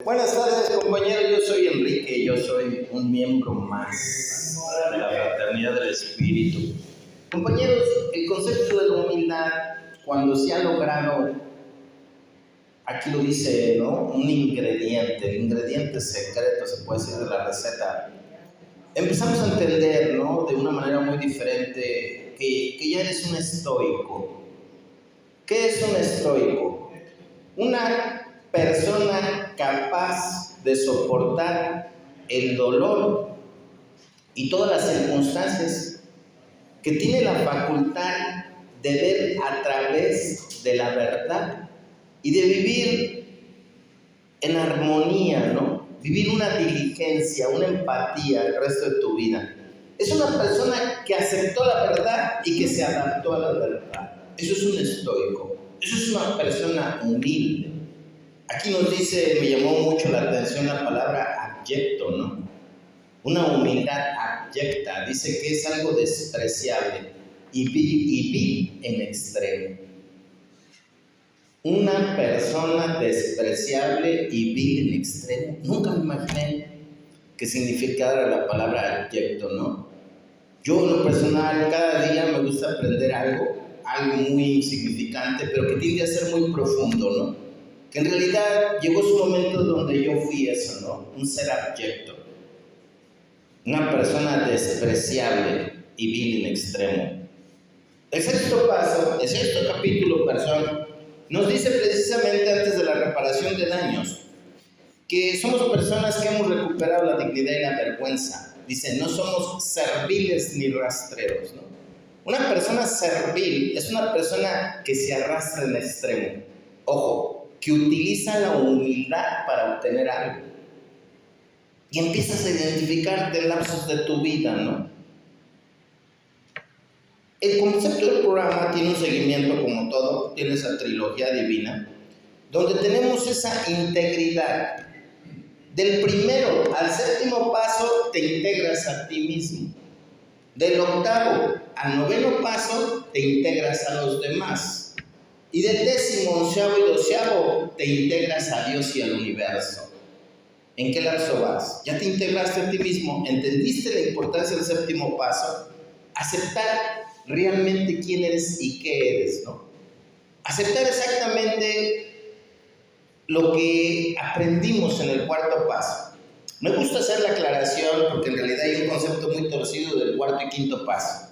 Buenas tardes, compañeros. Yo soy Enrique, yo soy un miembro más de la Fraternidad del Espíritu. Compañeros, el concepto de la humildad, cuando se ha logrado, aquí lo dice, ¿no? Un ingrediente, el ingrediente secreto, se puede decir, de la receta. Empezamos a entender, ¿no? De una manera muy diferente, que ya eres un estoico. ¿Qué es un estoico? Una persona capaz de soportar el dolor y todas las circunstancias, que tiene la facultad de ver a través de la verdad y de vivir en armonía, ¿no? Vivir una diligencia, una empatía el resto de tu vida. Es una persona que aceptó la verdad y que se adaptó a la verdad. Eso es un estoico. Eso es una persona humilde. Aquí nos dice, me llamó mucho la atención la palabra abyecto, ¿no? Una humildad abyecta, dice que es algo despreciable y vil en extremo. Una persona despreciable y vil en extremo. Nunca me imaginé que significara la palabra abyecto, ¿no? Yo en lo personal cada día me gusta aprender algo muy insignificante, pero que tiende a ser muy profundo, ¿no? Que en realidad llegó su momento donde yo fui eso, ¿no? Un ser abyecto, una persona despreciable y vil en extremo. El sexto paso, el sexto capítulo, nos dice precisamente antes de la reparación de daños, que somos personas que hemos recuperado la dignidad y la vergüenza. Dice, no somos serviles ni rastreros, ¿no? Una persona servil es una persona que se arrastra en extremo. Ojo, que utiliza la humildad para obtener algo. Y empiezas a identificarte en lapsos de tu vida, ¿no? El concepto del programa tiene un seguimiento como todo, tiene esa trilogía divina, donde tenemos esa integridad. Del primero al séptimo paso te integras a ti mismo. Del octavo al noveno paso te integras a los demás. Y del décimo, onceavo y doceavo te integras a Dios y al universo. ¿En qué lapso vas? Ya te integraste a ti mismo, entendiste la importancia del séptimo paso, aceptar realmente quién eres y qué eres, ¿no? Aceptar exactamente lo que aprendimos en el cuarto paso. Me gusta hacer la aclaración porque en realidad hay un concepto muy torcido del cuarto y quinto paso.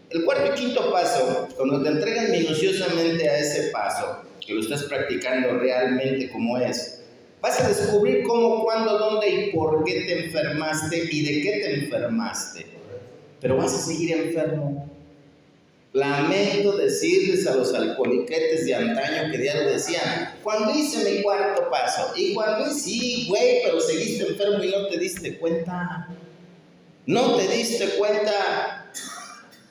El cuarto y quinto paso, cuando te entregan minuciosamente a ese paso, que lo estás practicando realmente como es, vas a descubrir cómo, cuándo, dónde y por qué te enfermaste y de qué te enfermaste. Pero vas a seguir enfermo. Lamento decirles a los alcoholiquetes de antaño que diario decían, cuando hice mi cuarto paso, y cuando hice, sí, güey, pero seguiste enfermo y no te diste cuenta. No te diste cuenta.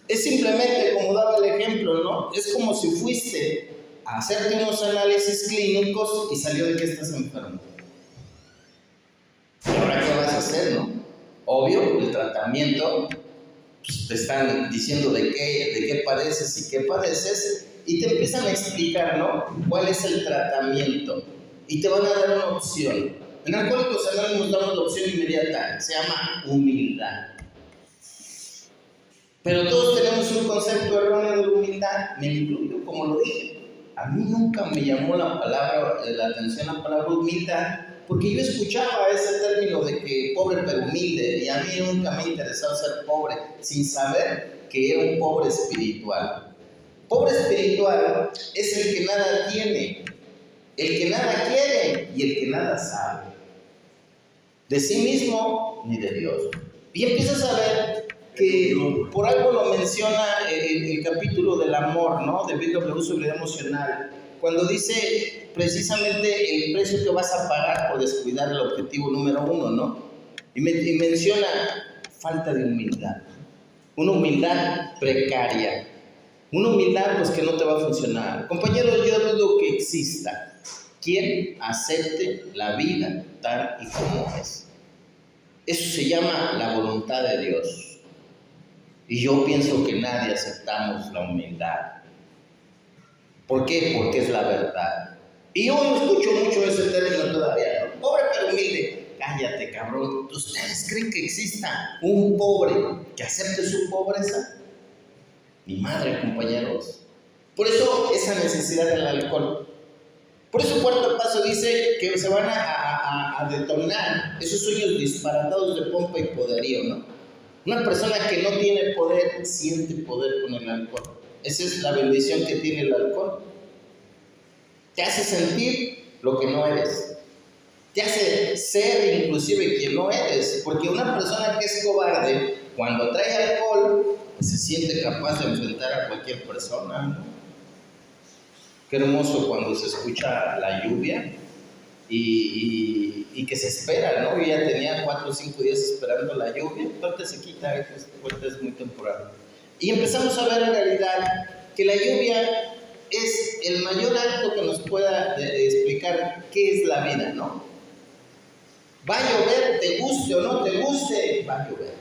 Es simplemente como daba el ejemplo, ¿no? Es como si fuiste a hacerte unos análisis clínicos y salió de que estás enfermo. ¿Y ahora qué vas a hacer, no? Obvio, el tratamiento, pues te están diciendo de qué padeces y qué padeces, y te empiezan a explicar, ¿no? ¿Cuál es el tratamiento? Y te van a dar una opción. En Alcohólicos Anónimos damos la opción inmediata, se llama humildad. Pero todos tenemos un concepto erróneo de humildad, me incluyo, como lo dije. A mí nunca me llamó la atención la palabra humildad, porque yo escuchaba ese término de que pobre pero humilde, y a mí nunca me interesaba ser pobre, sin saber que era un pobre espiritual. Pobre espiritual es el que nada tiene, el que nada quiere y el que nada sabe. De sí mismo ni de Dios. Y empiezas a ver que por algo lo menciona el capítulo del amor, ¿no? De B.W. Sobriedad Emocional, cuando dice precisamente el precio que vas a pagar por descuidar el objetivo número uno, ¿no? Y menciona falta de humildad, una humildad precaria, una humildad pues que no te va a funcionar. Compañeros, yo dudo que exista quien acepte la vida tal y como es. Eso se llama la voluntad de Dios. Y yo pienso que nadie aceptamos la humildad. ¿Por qué? Porque es la verdad. Y yo no escucho mucho ese término todavía, ¿no? Pobre pero manera humilde. Cállate, cabrón. ¿Ustedes creen que exista un pobre que acepte su pobreza? Ni madre, compañeros. Por eso esa necesidad del alcohol. Por eso Cuarto Paso dice que se van a detonar esos sueños disparatados de pompa y poderío, ¿no? Una persona que no tiene poder siente poder con el alcohol. Esa es la bendición que tiene el alcohol. Te hace sentir lo que no eres. Te hace ser inclusive quien no eres. Porque una persona que es cobarde, cuando trae alcohol, se siente capaz de enfrentar a cualquier persona, ¿no? Qué hermoso cuando se escucha la lluvia y que se espera, ¿no? Yo ya tenía 4 o 5 días esperando la lluvia, ahorita se quita, ahorita es muy temporal. Y empezamos a ver en realidad que la lluvia es el mayor acto que nos pueda explicar qué es la vida, ¿no? Va a llover, te guste o no te guste, va a llover.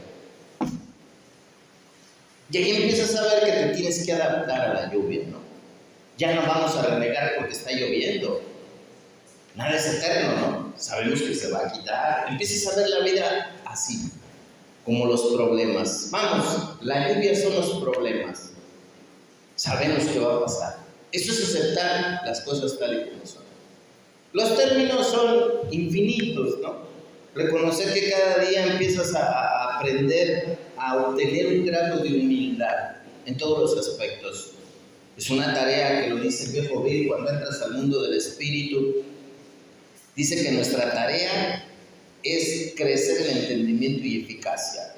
Y ahí empiezas a ver que te tienes que adaptar a la lluvia, ¿no? Ya no vamos a renegar porque está lloviendo. Nada es eterno, ¿no? Sabemos que se va a quitar. Empiezas a ver la vida así, como los problemas. Vamos, la lluvia son los problemas. Sabemos que va a pasar. Eso es aceptar las cosas tal y como son. Los términos son infinitos, ¿no? Reconocer que cada día empiezas a aprender a obtener un grado de humildad en todos los aspectos. Es una tarea que lo dice el viejo Bill cuando entras al mundo del espíritu. Dice que nuestra tarea es crecer en entendimiento y eficacia.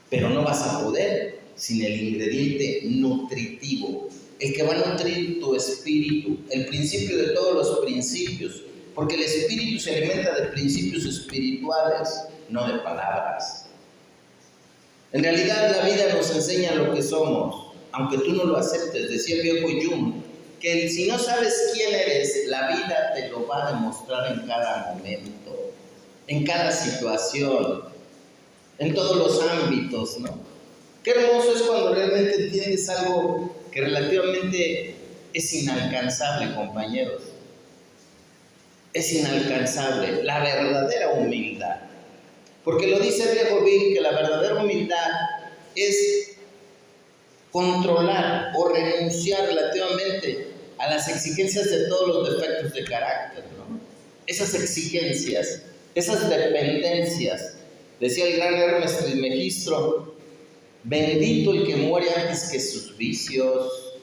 Pero no vas a poder sin el ingrediente nutritivo, el que va a nutrir tu espíritu, el principio de todos los principios, porque el espíritu se alimenta de principios espirituales, no de palabras. En realidad la vida nos enseña lo que somos, aunque tú no lo aceptes. Decía el viejo Jung, que si no sabes quién eres, la vida te lo va a demostrar en cada momento, en cada situación, en todos los ámbitos, ¿no? Qué hermoso es cuando realmente entiendes algo que relativamente es inalcanzable, compañeros. Es inalcanzable, la verdadera humildad. Porque lo dice el viejo Bill, que la verdadera humildad es controlar o renunciar relativamente a las exigencias de todos los defectos de carácter, ¿no? Esas exigencias, esas dependencias. Decía el gran Hermes Trismegisto, bendito el que muere antes que sus vicios,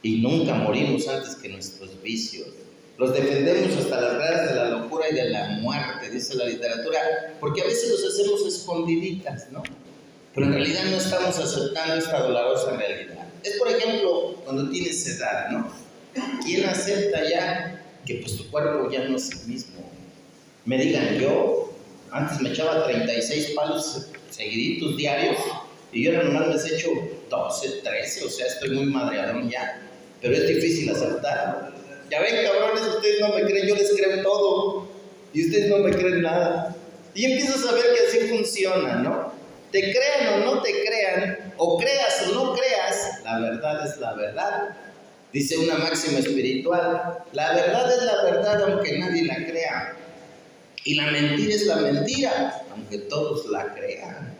y nunca morimos antes que nuestros vicios. Los defendemos hasta las gradas de la locura y de la muerte, dice la literatura, porque a veces los hacemos escondiditas, ¿no? Pero en realidad no estamos aceptando esta dolorosa realidad. Es, por ejemplo, cuando tienes edad, ¿no? ¿Quién acepta ya que pues tu cuerpo ya no es el mismo? Me digan, yo antes me echaba 36 palos seguiditos diarios y yo nomás me he hecho 12, 13, o sea, estoy muy madreadón ya. Pero es difícil aceptar. Ya ven, cabrones, ustedes no me creen, yo les creo todo y ustedes no me creen nada. Y empiezas a ver que así funciona, ¿no? Te crean o no te crean, o creas o no creas, la verdad es la verdad. Dice una máxima espiritual, la verdad es la verdad aunque nadie la crea. Y la mentira es la mentira, aunque todos la crean.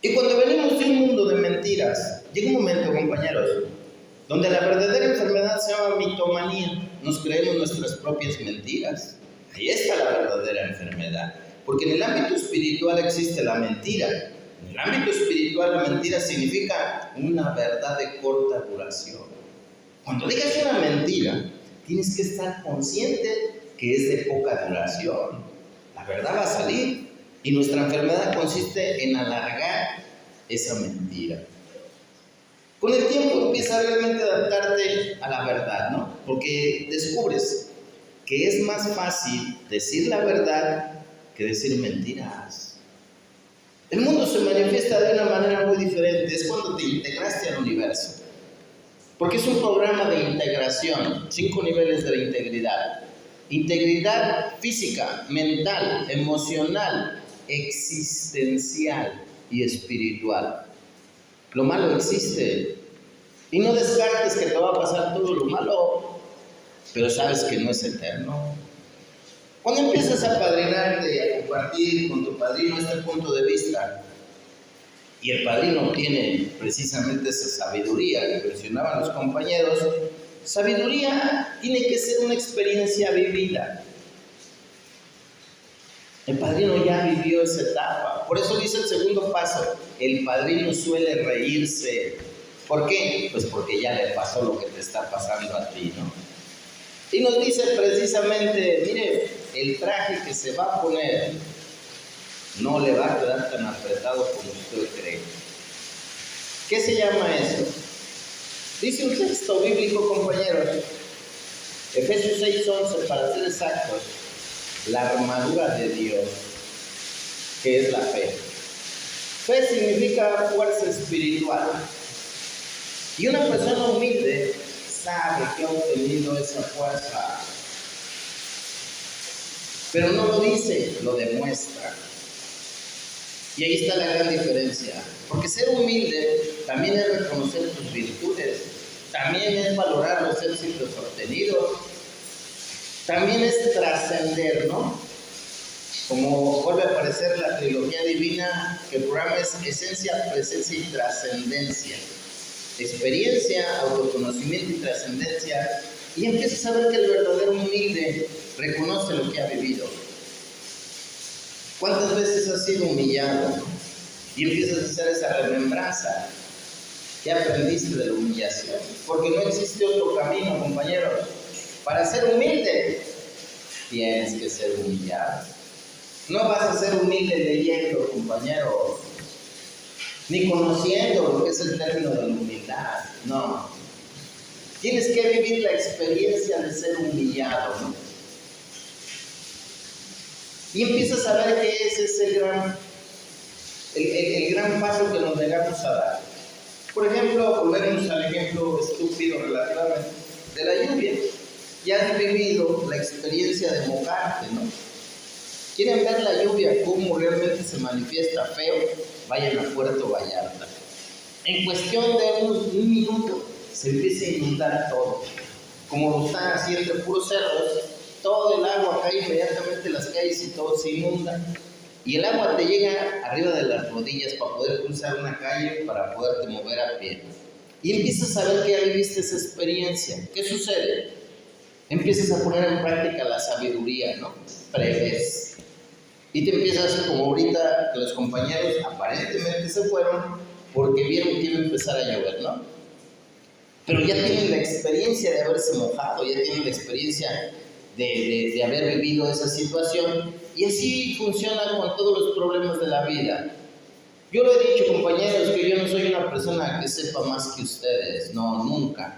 Y cuando venimos de un mundo de mentiras, llega un momento, compañeros, donde la verdadera enfermedad se llama mitomanía. Nos creemos nuestras propias mentiras. Ahí está la verdadera enfermedad. Porque en el ámbito espiritual existe la mentira. En el ámbito espiritual la mentira significa una verdad de corta duración. Cuando digas una mentira, tienes que estar consciente que es de poca duración. La verdad va a salir. Y nuestra enfermedad consiste en alargar esa mentira. Con el tiempo empiezas realmente a adaptarte a la verdad, ¿no? Porque descubres que es más fácil decir la verdad que decir mentiras. El mundo se manifiesta de una manera muy diferente. Es cuando te integraste al universo. Porque es un programa de integración, 5 niveles de la integridad. Integridad física, mental, emocional, existencial y espiritual. Lo malo existe. Y no descartes que te va a pasar todo lo malo, pero sabes que no es eterno. Cuando empiezas a padrinarte y a compartir con tu padrino este punto de vista, y el padrino tiene precisamente esa sabiduría que mencionaban los compañeros, sabiduría tiene que ser una experiencia vivida. El padrino ya vivió esa etapa. Por eso dice el segundo paso, el padrino suele reírse. ¿Por qué? Pues porque ya le pasó lo que te está pasando a ti, ¿no? Y nos dice precisamente, mire, el traje que se va a poner no le va a quedar tan apretado como usted cree. ¿Qué se llama eso? Dice un texto bíblico, compañeros, Efesios 6:11, para ser exactos, la armadura de Dios, que es la fe. Fe significa fuerza espiritual. Y una persona humilde sabe que ha obtenido esa fuerza, pero no lo dice, lo demuestra. Y ahí está la gran diferencia, porque ser humilde también es reconocer tus virtudes, también es valorar los éxitos obtenidos, también es trascender, ¿no? Como vuelve a aparecer la trilogía divina, que el programa es esencia, presencia y trascendencia. Experiencia, autoconocimiento y trascendencia, y empiezas a ver que el verdadero humilde reconoce lo que ha vivido. ¿Cuántas veces has sido humillado? Y empiezas a hacer esa remembranza. ¿Qué aprendiste de la humillación? Porque no existe otro camino, compañeros. Para ser humilde, tienes que ser humillado. No vas a ser humilde leyendo, compañeros, ni conociendo lo que es el término de la humildad. No. Tienes que vivir la experiencia de ser humillado, ¿no? Y empiezas a ver que ese es el gran paso que nos negamos a dar. Por ejemplo, volvemos al ejemplo estúpido relativamente de la lluvia. Ya has vivido la experiencia de mojarte, ¿no? ¿Quieren ver la lluvia cómo realmente se manifiesta feo? Vayan a Puerto Vallarta. En cuestión de un minuto se empieza a inundar todo. Como están así entre puros cerros, todo el agua cae inmediatamente en las calles y todo se inunda. Y el agua te llega arriba de las rodillas para poder cruzar una calle, para poderte mover a pie. Y empiezas a ver que ya viviste esa experiencia. ¿Qué sucede? Empiezas a poner en práctica la sabiduría, ¿no? Prevés. Y te empiezas, como ahorita que los compañeros aparentemente se fueron porque vieron que iba a empezar a llover, ¿no? Pero ya tienen la experiencia de haberse mojado, ya tienen la experiencia de haber vivido esa situación, y así funciona con todos los problemas de la vida. Yo lo he dicho, compañeros, que yo no soy una persona que sepa más que ustedes, no, nunca.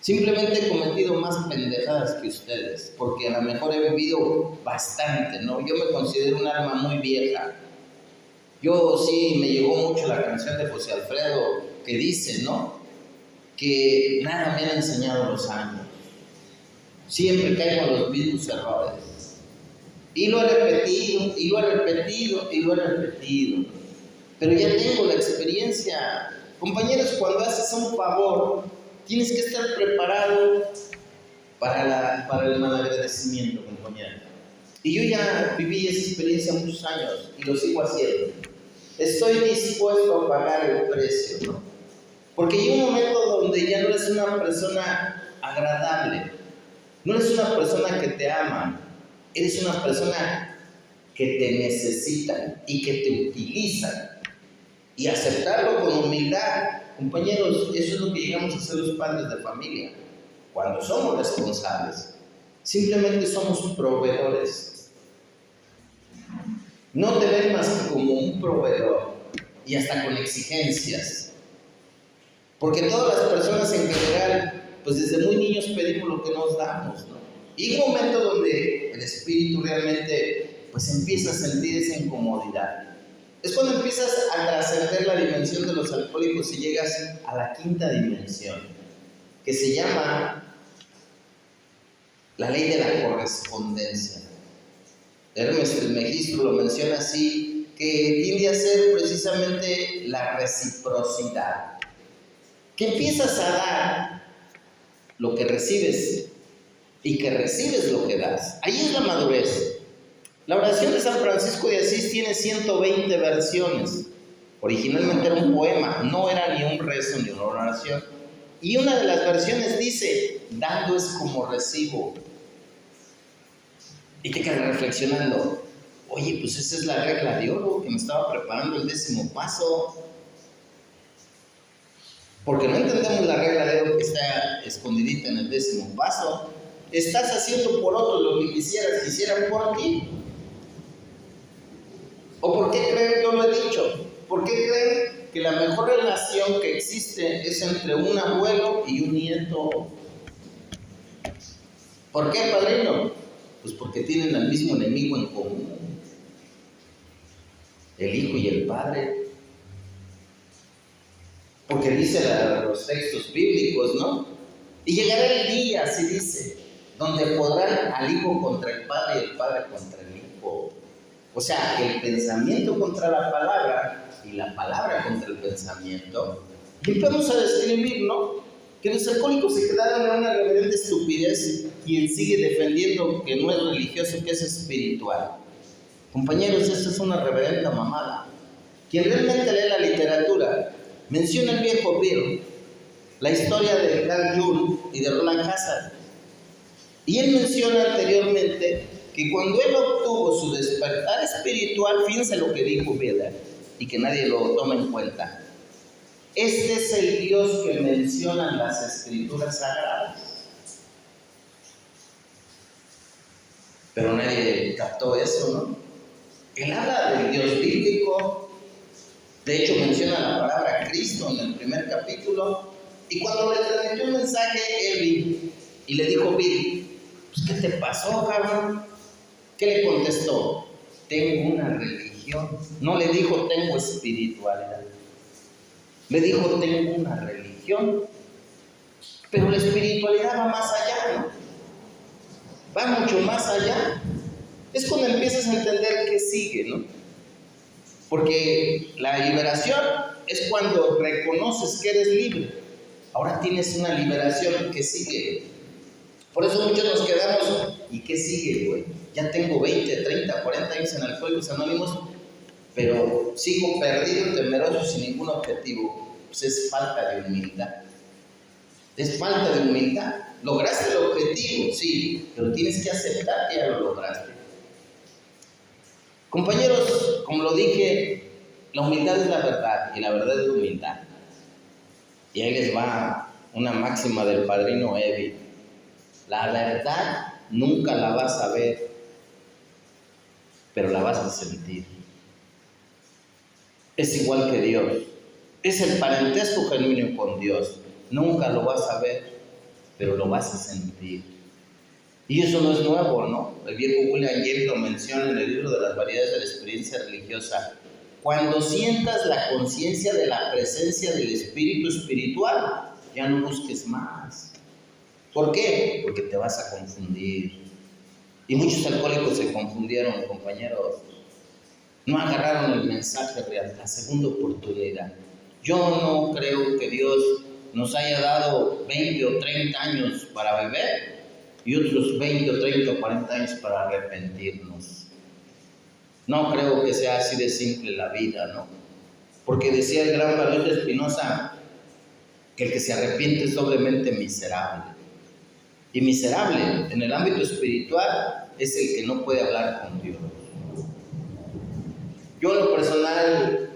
Simplemente he cometido más pendejadas que ustedes, porque a lo mejor he vivido bastante, ¿no? Yo me considero un alma muy vieja. Yo sí, me llegó mucho la canción de José Alfredo que dice, ¿no? Que nada me han enseñado los años. Siempre caigo en los mismos errores. Y lo he repetido, y lo he repetido, y lo he repetido. Pero ya tengo la experiencia. Compañeros, cuando haces un favor, tienes que estar preparado para el malagradecimiento, compañero. Y yo ya viví esa experiencia muchos años y lo sigo haciendo. Estoy dispuesto a pagar el precio, ¿no? Porque hay un momento donde ya no eres una persona agradable, no eres una persona que te ama, eres una persona que te necesitan y que te utilizan. Y aceptarlo con humildad, compañeros, eso es lo que llegamos a ser los padres de familia. Cuando somos responsables, simplemente somos proveedores. No te ven más que como un proveedor y hasta con exigencias. Porque todas las personas en general, pues desde muy niños pedimos lo que nos damos, ¿no? Y hay un momento donde el espíritu realmente pues empieza a sentir esa incomodidad. Es cuando empiezas a trascender la dimensión de los alcohólicos y llegas a la quinta dimensión, que se llama la ley de la correspondencia. Hermes Trismegisto lo menciona así, que tiende a ser precisamente la reciprocidad. Que empiezas a dar lo que recibes, y que recibes lo que das. Ahí es la madurez. La oración de San Francisco de Asís tiene 120 versiones. Originalmente era un poema, no era ni un rezo ni una oración. Y una de las versiones dice, dando es como recibo. Y te quedas reflexionando, oye, pues esa es la regla de oro que me estaba preparando el 10º paso. Porque no entendemos la regla de oro que está escondidita en el 10º paso. Estás haciendo por otro lo que quisieran por ti. ¿O por qué creen? Yo lo he dicho. ¿Por qué creen que la mejor relación que existe es entre un abuelo y un nieto? ¿Por qué, padrino? Pues porque tienen al mismo enemigo en común, el hijo y el padre. Porque dice los textos bíblicos, ¿no? Y llegará el día, así dice, donde podrán al hijo contra el padre y el padre contra el hijo. O sea, el pensamiento contra la palabra y la palabra contra el pensamiento. Y empezamos a describir, ¿no? Que los alcohólicos se quedaron en una reverente estupidez quien sigue defendiendo que no es religioso, que es espiritual. Compañeros, esto es una reverenda mamada. Quien realmente lee la literatura menciona el viejo Bill, la historia de Carl Jung y de Roland Hazard. Y él menciona anteriormente que cuando él obtuvo su despertar espiritual, fíjense lo que dijo Bill, y que nadie lo toma en cuenta. Este es el Dios que mencionan las escrituras sagradas. Pero nadie captó eso, ¿no? Él habla del Dios bíblico. De hecho, menciona la palabra Cristo en el primer capítulo. Y cuando le transmitió un mensaje, Evi, y le dijo, Bill, pues, ¿qué te pasó, cabrón? ¿Qué le contestó? Tengo una religión. No le dijo, tengo espiritualidad. Le dijo, tengo una religión. Pero la espiritualidad va más allá, ¿no? Va mucho más allá. Es cuando empiezas a entender qué sigue, ¿no? Porque la liberación es cuando reconoces que eres libre. Ahora tienes una liberación que sigue. Por eso muchos nos quedamos, ¿y qué sigue, güey? Ya tengo 20, 30, 40 años en Alcohólicos Anónimos, pero sigo perdido, temeroso, sin ningún objetivo. Pues es falta de humildad. Es falta de humildad. Lograste el objetivo, sí, pero tienes que aceptar que ya lo lograste. Compañeros, como lo dije, la humildad es la verdad y la verdad es la humildad. Y ahí les va una máxima del padrino Evi. La verdad nunca la vas a ver, pero la vas a sentir. Es igual que Dios. Es el parentesco genuino con Dios. Nunca lo vas a ver, pero lo vas a sentir. Y eso no es nuevo, ¿no? El viejo William James lo menciona en el libro de las variedades de la experiencia religiosa. Cuando sientas la conciencia de la presencia del espíritu espiritual, ya no busques más. ¿Por qué? Porque te vas a confundir. Y muchos alcohólicos se confundieron, compañeros. No agarraron el mensaje real, la segunda oportunidad. Yo no creo que Dios nos haya dado 20 o 30 años para beber y otros 20 o 30 o 40 años para arrepentirnos. No creo que sea así de simple la vida, ¿no? Porque decía el gran Baruch de Spinoza que el que se arrepiente es doblemente miserable. Y miserable en el ámbito espiritual es el que no puede hablar con Dios. Yo en lo personal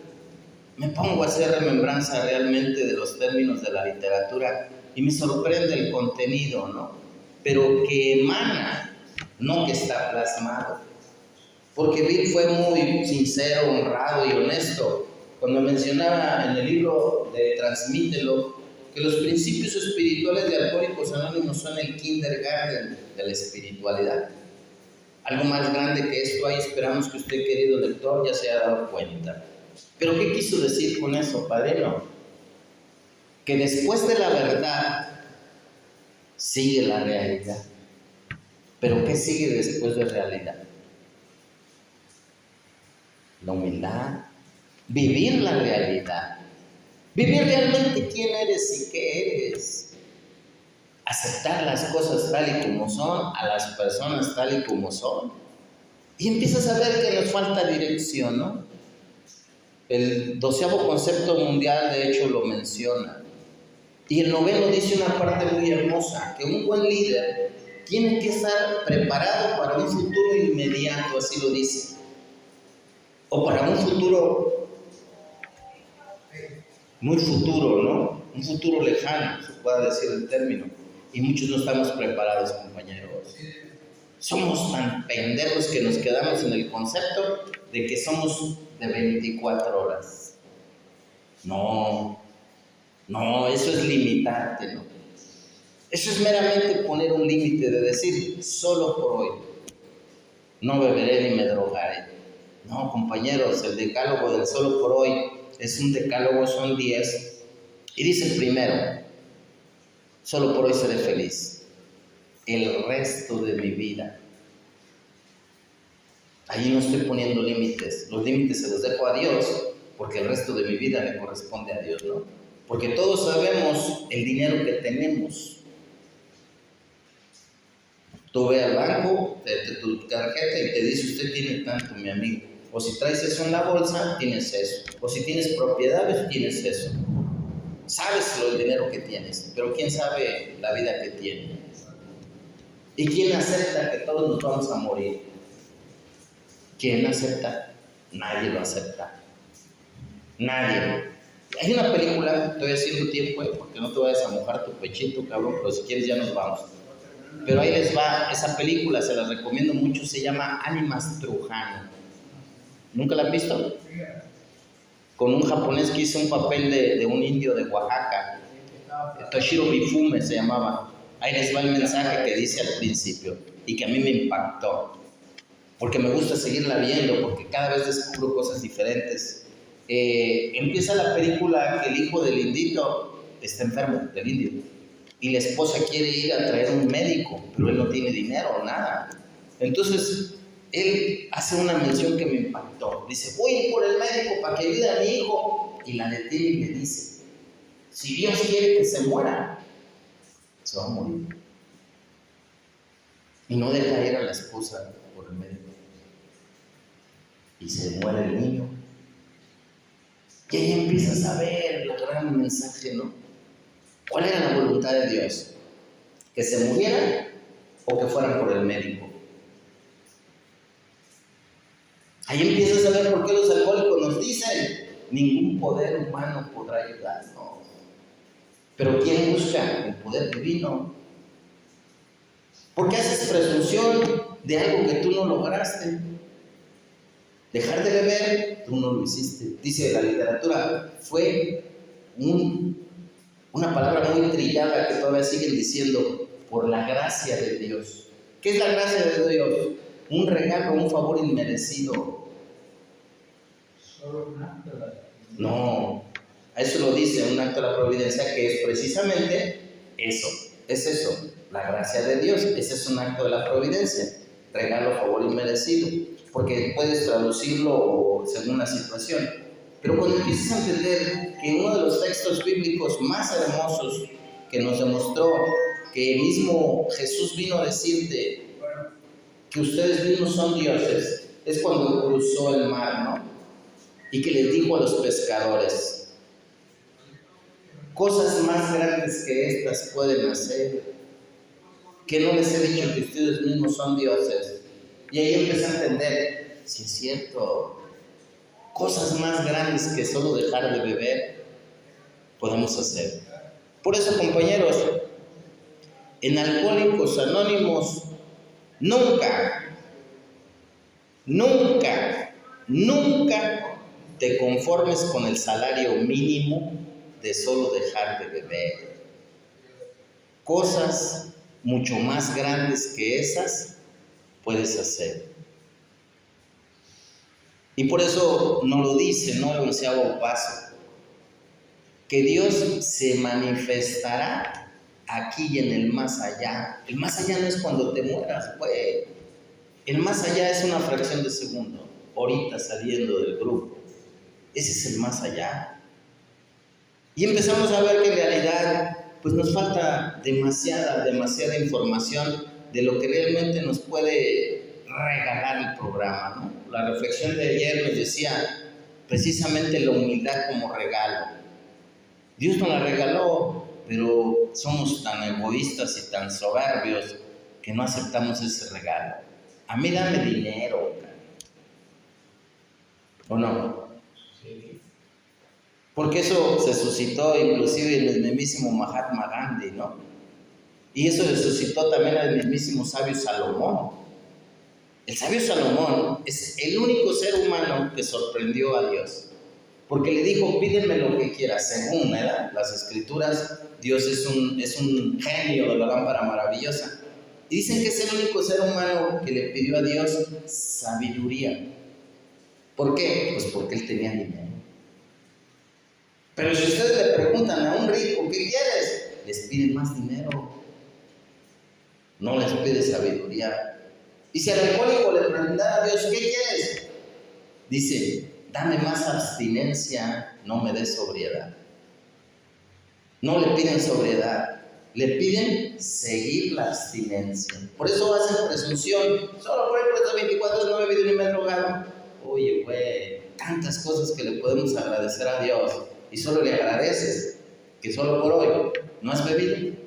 me pongo a hacer remembranza realmente de los términos de la literatura y me sorprende el contenido, ¿no? Pero que emana, no que está plasmado. Porque Bill fue muy sincero, honrado y honesto cuando mencionaba en el libro de Transmítelo que los principios espirituales de Alcohólicos Anónimos son el kindergarten de la espiritualidad. Algo más grande que esto hay, esperamos que usted, querido lector, ya se haya dado cuenta. ¿Pero qué quiso decir con eso, padrino? Que después de la verdad sigue la realidad. ¿Pero qué sigue después de realidad? La humildad, vivir la realidad, vivir realmente quién eres y qué eres. aceptar las cosas tal y como son, a las personas tal y como son. Y empiezas a ver que nos falta dirección, ¿no? El 12º concepto mundial, de hecho, lo menciona. Y el 9º dice una parte muy hermosa, que un buen líder tiene que estar preparado para un futuro inmediato, así lo dice. O para un futuro muy futuro, ¿no? Un futuro lejano, se puede decir el término. Y muchos no estamos preparados, compañeros. Somos tan pendejos que nos quedamos en el concepto de que somos de 24 horas. No, eso es limitante, ¿no? Eso es meramente poner un límite de decir, solo por hoy. No beberé ni me drogaré. No, compañeros, el decálogo del solo por hoy es un decálogo, son 10. Y dice primero, solo por hoy seré feliz. El resto de mi vida. Ahí no estoy poniendo límites. Los límites se los dejo a Dios, porque el resto de mi vida le corresponde a Dios, ¿no? Porque todos sabemos el dinero que tenemos. Tú ve al banco, tu tarjeta y te dice, usted tiene tanto, mi amigo. O si traes eso en la bolsa, tienes eso. O si tienes propiedades, tienes eso. Sabes el dinero que tienes, pero ¿quién sabe la vida que tiene? ¿Y quién acepta que todos nos vamos a morir? ¿Quién acepta? Nadie lo acepta. Nadie. Hay una película, estoy haciendo tiempo, porque no te vayas a mojar tu pechito, cabrón, pero si quieres ya nos vamos. Pero ahí les va, esa película se la recomiendo mucho, se llama Ánimas Trujano. ¿Nunca la han visto? Con un japonés que hizo un papel de un indio de Oaxaca, Toshiro Mifune se llamaba. Ahí les va el mensaje que dice al principio y que a mí me impactó, porque me gusta seguirla viendo, porque cada vez descubro cosas diferentes. Empieza la película que el hijo del indito está enfermo, del indio, y la esposa quiere ir a traer un médico, pero él no tiene dinero, nada. Entonces, él hace una mención que me impactó. Dice, voy por el médico para que ayude a mi hijo. Y la detiene y le dice, si Dios quiere que se muera, se va a morir. Y no deja ir a la esposa por el médico. Y se muere el niño. Y ahí empiezas a ver el gran mensaje, ¿no? ¿Cuál era la voluntad de Dios? ¿Que se murieran o que fueran por el médico? Ahí empiezas a ver por qué los alcohólicos nos dicen, ningún poder humano podrá ayudarnos. Pero ¿quién busca el poder divino? ¿Por qué haces presunción de algo que tú no lograste? Dejar de beber, tú no lo hiciste. Dice la literatura, fue una palabra muy trillada que todavía siguen diciendo, por la gracia de Dios. ¿Qué es la gracia de Dios? Un regalo, un favor inmerecido. No, a eso lo dice un acto de la providencia, que es precisamente eso, es eso, la gracia de Dios. Ese es un acto de la providencia, regalo, favor inmerecido, porque puedes traducirlo según la situación. Pero cuando empiezas a entender que uno de los textos bíblicos más hermosos que nos demostró que el mismo Jesús vino a decirte que ustedes mismos son dioses, es cuando cruzó el mar, ¿no? Y que les dijo a los pescadores, cosas más grandes que estas pueden hacer, que no les he dicho que ustedes mismos son dioses. Y ahí empecé a entender, si es cierto, cosas más grandes que solo dejar de beber podemos hacer. Por eso, compañeros, en Alcohólicos Anónimos nunca te conformes con el salario mínimo de solo dejar de beber. Cosas mucho más grandes que esas puedes hacer. Y por eso nos lo dice, ¿no? El 11º paso, que Dios se manifestará aquí y en el más allá. El más allá no es cuando te mueras, güey. El más allá es una fracción de segundo, ahorita saliendo del grupo. Ese es el más allá. Y empezamos a ver que en realidad pues nos falta demasiada información de lo que realmente nos puede regalar el programa, ¿no? La reflexión de ayer nos decía precisamente la humildad como regalo. Dios nos la regaló, pero somos tan egoístas y tan soberbios que no aceptamos ese regalo. A mí dame dinero, ¿o no? Sí. Porque eso se suscitó inclusive en el mismísimo Mahatma Gandhi, ¿no? Y eso se suscitó también en el mismísimo sabio Salomón. El sabio Salomón es el único ser humano que sorprendió a Dios. Porque le dijo, pídeme lo que quieras. Según las escrituras, Dios es un genio de la lámpara maravillosa. Y dicen que es el único ser humano que le pidió a Dios sabiduría. ¿Por qué? Pues porque él tenía dinero. Pero si ustedes le preguntan a un rico, ¿qué quieres? Les pide más dinero. No les pide sabiduría. Y si al alcohólico le preguntara a Dios, ¿qué quieres? Dice, dame más abstinencia, no me des sobriedad. No le piden sobriedad, le piden seguir la abstinencia. Por eso hacen presunción. Solo por estos 24 no he bebido ni me he drogado. Oye, güey, tantas cosas que le podemos agradecer a Dios y solo le agradeces que solo por hoy no has bebido.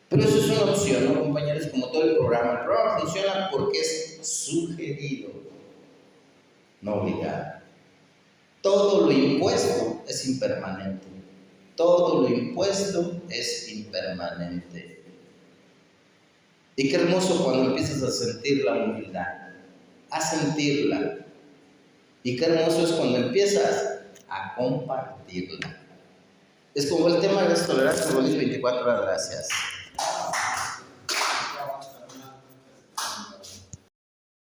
Pero eso es una opción, ¿no, compañeros? Como todo el programa. El programa funciona porque es sugerido, no obligado. Todo lo impuesto es impermanente. Todo lo impuesto es impermanente. Y qué hermoso cuando empiezas a sentir la humildad, a sentirla. Y qué hermoso es cuando empiezas a compartirla. Es como el tema de las tolerancias, 24 horas, gracias.